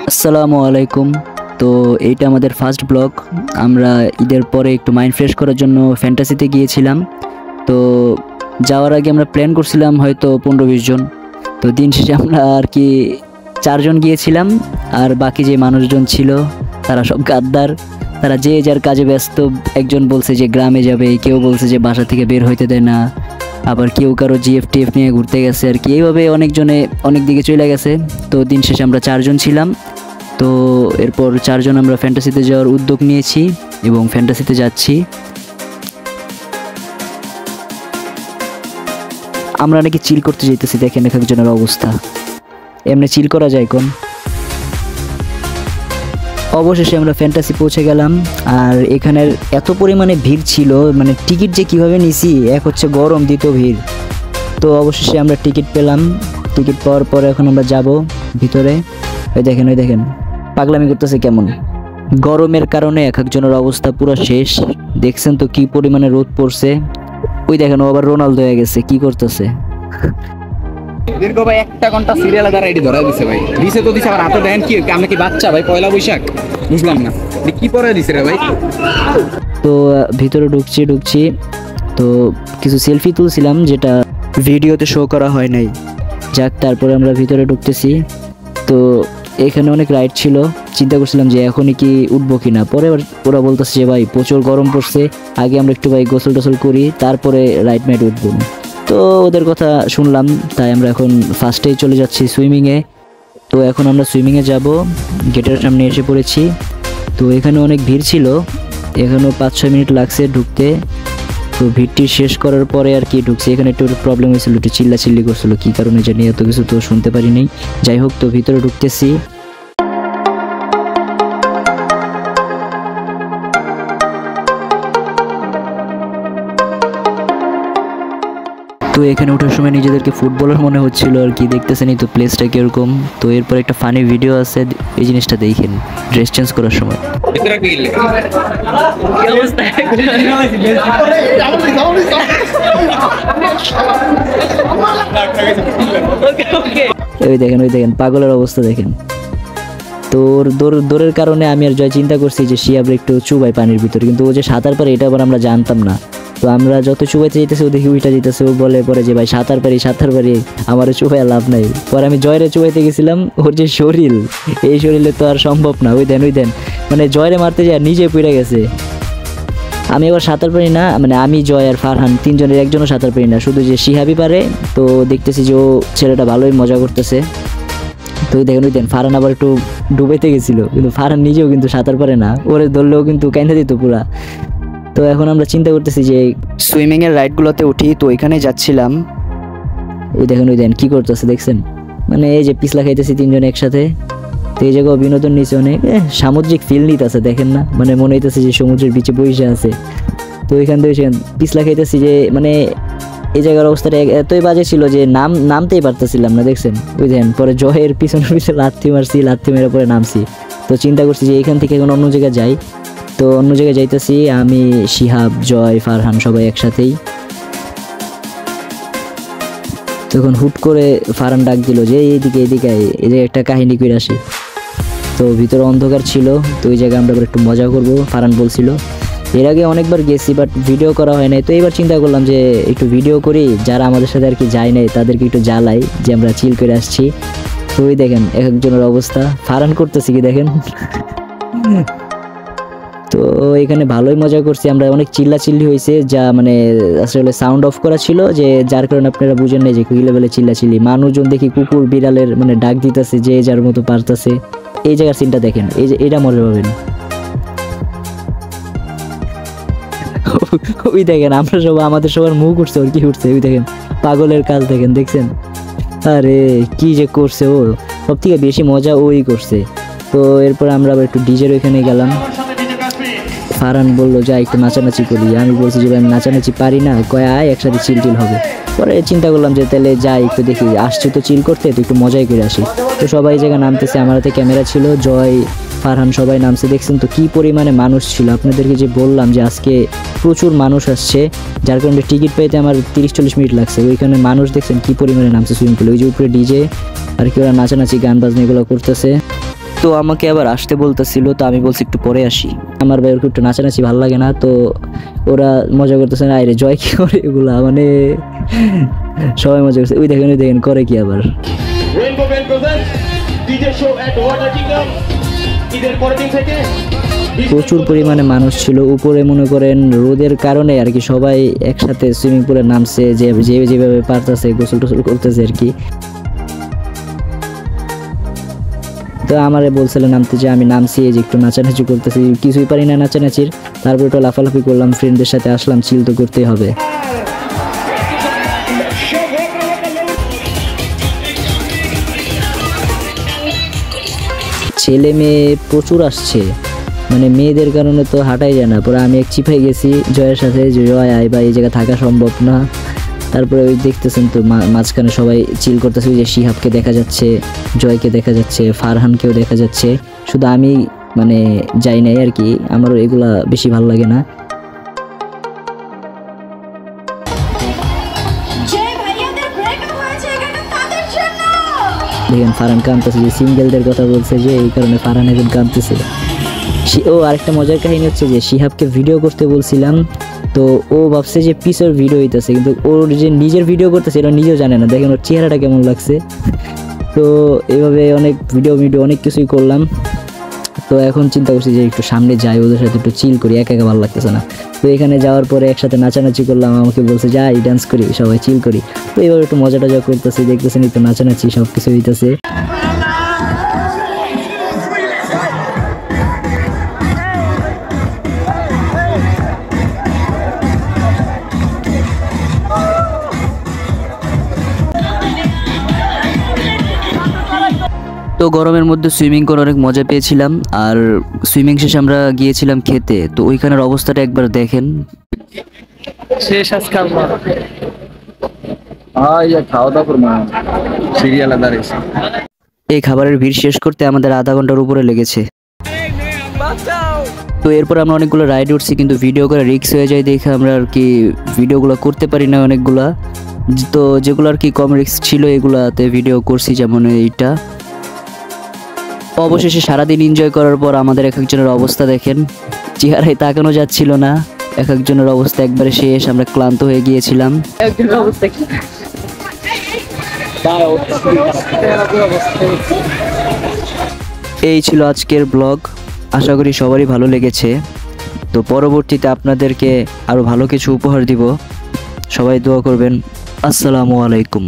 আসসালামু আলাইকুম। তো এইটা আমাদের ফার্স্ট ব্লগ। আমরা ঈদের পরে একটু মাইন্ড ফ্রেশ করার জন্য ফ্যান্টাসিতে গিয়েছিলাম। তো যাওয়ার আগে আমরা প্ল্যান করছিলাম হয়তো 15-20 জন। তো দিন শেষে আমরা আর কি 4 জন গিয়েছিলাম, আর বাকি যে মানুষজন ছিল তারা সব গাদ্দার। তারা যে যার কাজে ব্যস্ত। একজন বলছে যে গ্রামে যাবে, কেউ বলছে যে বাসা থেকে বের হইতে দেয় না, আবার কেউ কারো জিএফটিএফ নিয়ে ঘুরতে গেছে আর কি। এইভাবে অনেকজনে অনেক দিকে চলে গেছে। তো দিন শেষে আমরা 4 জন ছিলাম। তো এরপর 4 জন আমরা ফ্যান্টাসিতে যাওয়ার উদ্যোগ নিয়েছি এবং ফ্যান্টাসিতে যাচ্ছি। আমরা নাকি চিল করতে যেতেছি, দেখেন এক একজনের অবস্থা। এমনি চিল করা যায় কোন? অবশেষে আমরা ফ্যান্টাসি পৌঁছে গেলাম। আর এখানের এত পরিমাণে ভিড় ছিল, মানে টিকিট যে কীভাবে নিছি, এক হচ্ছে গরম, দ্বিতীয় ভিড়। তো অবশেষে আমরা টিকিট পেলাম। টিকিট পাওয়ার পরে এখন আমরা যাব ভিতরে। ওই দেখেন পাগলামি করতেছে কেমন। গরমের কারণে এক একজনের অবস্থা পুরো শেষ। দেখছেন তো কি পরিমাণে রোদ পড়ছে। ওই দেখেন, ও আবার রোনালদো হয়ে গেছে, কি করতেছে। দীর্ঘ ভাই 1 ঘন্টা সিরিয়ালে দ্বারা এটি ধরা দিছে ভাই। দিছে তো দিছে, আবার হাতে দেন কি আমরা কি বাচ্চা ভাই? পয়লা বৈশাখ বুঝলাম না কি পরে দিছে রে ভাই। তো ভিতরে ঢুকছি। তো কিছু সেলফি তুলছিলাম, যেটা ভিডিওতে শো করা হয় নাই। যাক, তারপরে আমরা ভিতরে ঢুকতেছি। তো এখানে অনেক রাইড ছিল। চিন্তা করছিলাম যে এখনই কি উঠবো কিনা। পরে ওরা বলতেছে যে ভাই প্রচুর গরম পড়ছে, আগে আমরা একটু ভাই গোসল টোসল করি, তারপরে রাইড মাইড উঠবো। তো ওদের কথা শুনলাম, তাই আমরা এখন ফার্স্টেই চলে যাচ্ছি সুইমিংয়ে। তো এখন আমরা সুইমিংয়ে যাব। গেটের সামনে এসে পড়েছি। তো এখানে অনেক ভিড় ছিল, এখানেও 5-6 মিনিট লাগছে ঢুকতে। তো ভিড়টি শেষ করার পরে আর কি ঢুকছি। এখানে একটু প্রবলেম হয়েছিল, একটু চিল্লাচিল্লি করছিল, কী কারণে জানি, এত কিছু তো শুনতে পারিনি। যাই হোক, তো ভিতরে ঢুকতেছি। তো এখানে ওঠার সময় নিজেদেরকে ফুটবলার মনে হচ্ছিল আর কি। দেখতেছেনই তো প্লেসটা কিরকম। তো এরপর একটা ফানি ভিডিও আছে, এই জিনিসটা দেখেন ড্রেস চেঞ্জ করার সময়। ওই দেখেন পাগলের অবস্থা দেখেন। তোর দৌড়ের কারণে আমি আর জয় চিন্তা করছি যে শিয়াব একটু চুবাই পানির ভিতরে, কিন্তু ও যে সাঁতার পারে এটা আবার আমরা জানতাম না। তো আমরা যত চুবাইতে যেতেছি ও দেখি উইটা যেতেছে। ও বলে পরে যে ভাই সাঁতার পারি, আমারও চুবাই লাভ নাই। পরে আমি জয়রে চুবাইতে গেছিলাম, ওর যে শরীর, এই শরীরে তো আর সম্ভব না। ওই দেন মানে জয়রে মারতে যায় নিজে পড়ে গেছে। আমি এবার সাঁতার পারি না, মানে আমি, জয় আর ফারহান 3 জনের একজনও সাঁতার পারি না, শুধু যে শিহাবই পারে। তো দেখতেছি যে ও ছেলেটা ভালোই মজা করতেছে। তো ওই দেখেন ফারহান আবার একটু ডুবাইতে গেছিলো, কিন্তু ফারহান নিজেও কিন্তু সাঁতার পারে না, ওরে ধরলেও কিন্তু কাইন্দা দিত পুরা। তো এখন আমরা চিন্তা করতেছি যে সুইমিংয়ের রাইডগুলোতে উঠি। তো এখানে যাচ্ছিলাম। ওই দেখেন কি করতেছে দেখছেন, মানে এই যে পিছলা খাইতেছি 3 জন একসাথে। তো এই জায়গায় বিনোদন নিচে অনেক সামুদ্রিক ফিল নিতেছে, দেখেন না, মানে মনে হইতেছে যে সমুদ্রের বিচে বসে আছে। তো এখান থেকে পিছলা খাইতেছি যে, মানে এই জায়গার অবস্থাটা এতই বাজে ছিল যে নামতেই পারতেছিলাম না, দেখছেন। ওই দেখেন পরে জয়ের পিছনে লাথি মারছি, লাথি মেরে পরে নামছি। তো চিন্তা করছি যে এখান থেকে এখন অন্য জায়গায় যাই। তো অন্য জায়গায় যাইতেছি আমি, শিহাব, জয়, ফারহান সবাই একসাথেই। তখন হুট করে ফারহান ডাক দিল যে এইদিকে এই যে একটা কাহিনী করে আসি। তো ভিতরে অন্ধকার ছিল। তো ওই জায়গায় আমরা একটু মজা করবো, ফারহান বলছিল। এর আগে অনেকবার গেছি, বাট ভিডিও করা হয় নাই। তো এবার চিন্তা করলাম যে একটু ভিডিও করি, যারা আমাদের সাথে আর কি যায় নাই তাদেরকে একটু জ্বালাই যে আমরা চিল করে আসছি। তো ওই দেখেন এক একজনের অবস্থা। ফারহান করতেছি কি দেখেন। তো এখানে ভালোই মজা করছি আমরা, অনেক চিল্লাচিল্লি হয়েছে, যা মানে আসলে সাউন্ড অফ করা ছিল, যে যার কারণে আপনারা বুঝেন নাই যে কি লেভেলে চিল্লাচিল্লি। মানুষজন দেখি কুকুর বিড়ালের মানে ডাক দিতেছে, যে যার মতো পারতেছে। এই জায়গার সিনটা দেখেন, এই যে এটা মজা পাবেন। ওই দেখেন আমরা সবাই, আমাদের সবার মুখ উঠছে, ওর কি উঠছে, ওই দেখেন পাগলের কাজ দেখছেন। আরে কি যে করছে ও, সব থেকে বেশি মজা ওই করছে। তো এরপর আমরা আবার একটু ডিজের ওইখানে গেলাম। ফারহান বললো যা একটু নাচানাচি করি। আমি বলছি যে আমি নাচানাচি পারি না, কয় আয় একসাথে চিল হবে। পরে চিন্তা করলাম যে তাহলে যাই একটু দেখি, আসছি তো চিল করতে, তো একটু মজাই করে আসি। তো সবাই এই জায়গায় নামতেছে, আমার হাতে ক্যামেরা ছিল, জয়, ফারহান সবাই নামছে, দেখছেন তো কি পরিমাণে মানুষ ছিল। আপনাদেরকে যে বললাম যে আজকে প্রচুর মানুষ আসছে, যার কারণে টিকিট পেতে আমার 30-40 মিনিট লাগছে। ওইখানে মানুষ দেখছেন কি পরিমাণে নামছে সুইমিং পুলে। ওই যে উপরে ডিজে আর কি ওরা নাচানাচি গান বাজনা এগুলো করতেছে। তো আমাকে আবার আসতে বলতেছিল, তো আমি বলছি একটু পরে আসি। আমার ভাই ওর একটু নাচানাচি ভালো লাগে না, তো ওরা মজা করতেছে না, আরে জয় কি করে এগুলা, মানে সবাই মজা করছে। ওই দেখেন করে কি আবার। Rainbow Band presents DJ show at Water Kingdom. ঈদের পরের দিন থেকে প্রচুর পরিমাণে মানুষ ছিল উপরে, মনে করেন রোদের কারণে আর কি সবাই একসাথে সুইমিং পুলে নামছে, যেভাবে পারতেছে গোসল টোসল করতেছে আর কি। তো আমারে বলছিল নামতে, যে আমি নামছি, এই যে একটু নাচানাচি করতেছি, কিছুই পারি না নাচানাচির। তারপর একটু লাফালাফি করলাম, ফ্রেন্ডদের সাথে আসলাম, চিল তো করতেই হবে। ছেলে মেয়ে প্রচুর আসছে, মানে মেয়েদের কারণে তো হাঁটাই যায় না। পরে আমি এক চিপাই গেছি জয়ের সাথে, যে জয় আয় বা এই জায়গায় থাকা সম্ভব না। তারপরে ওই দেখতেছেন তো মাঝখানে সবাই চিল করতেছে, ওই যে শিহাবকে দেখা যাচ্ছে, জয়কে দেখা যাচ্ছে, ফারহানকেও দেখা যাচ্ছে। শুধু আমি মানে যাই নাই আর কি, আমারও এগুলা বেশি ভালো লাগে না। দেখেন ফারহান কাঁদতেছে, যে সিঙ্গেলদের কথা বলছে, যে এই কারণে ফারহান এখন কাঁদতেছে। ও আরেকটা মজার কাহিনী হচ্ছে যে শিহাবকে ভিডিও করতে বলছিলাম, তো ও ভাবছে যে পিসের ভিডিও হইতেছে, কিন্তু ওর যে নিজের ভিডিও করতেছে এটা নিজেও জানে না। দেখেন ওর চেহারাটা কেমন লাগছে। তো এইভাবে অনেক ভিডিও অনেক কিছুই করলাম। তো এখন চিন্তা করছি যে একটু সামনে যাই, ওদের সাথে একটু চিল করি, একা একা ভালো লাগতেছে না। তো এখানে যাওয়ার পরে একসাথে নাচানাচি করলাম, আমাকে বলছে যাই ডান্স করি, সবাই চিল করি। তো এবার একটু মজা টজা করতেছি, দেখতেছেন একটু নাচানাচি সব কিছু হইতেছে। তো গরমের মধ্যে সুইমিং করে অনেক মজা পেয়েছিলাম। আর সুইমিং শেষে আমরা গিয়েছিলাম খেতে, তো ওইখানের অবস্থাটা একবার দেখেন। শেষ আজকে আমরা খাওয়া দাওয়া করবো, সিরিয়ালে দাঁড়িয়েছি। এই খাবারের ভিড় শেষ করতে আমাদের আধা ঘন্টার উপরে লেগেছে। তো এরপর আমরা অনেকগুলো রাইড উঠছি, কিন্তু ভিডিও করে রিস্ক হয়ে যায় দেখে আমরা আর কি ভিডিওগুলো করতে পারি না অনেকগুলা। তো যেগুলো আর কি কম রিস্ক ছিল এগুলাতে ভিডিও করছি, যেমন এইটা। অবশেষে সারাদিন এনজয় করার পর আমাদের এক একজনের অবস্থা দেখেন, চেহারায় তাকানো যাচ্ছিল না। এক একজনের অবস্থা একবারে শেষ, আমরা ক্লান্ত হয়ে গিয়েছিলাম। এই ছিল আজকের ব্লগ, আশা করি সবারই ভালো লেগেছে। তো পরবর্তীতে আপনাদেরকে আরো ভালো কিছু উপহার দিব, সবাই দোয়া করবেন। আসসালামু আলাইকুম।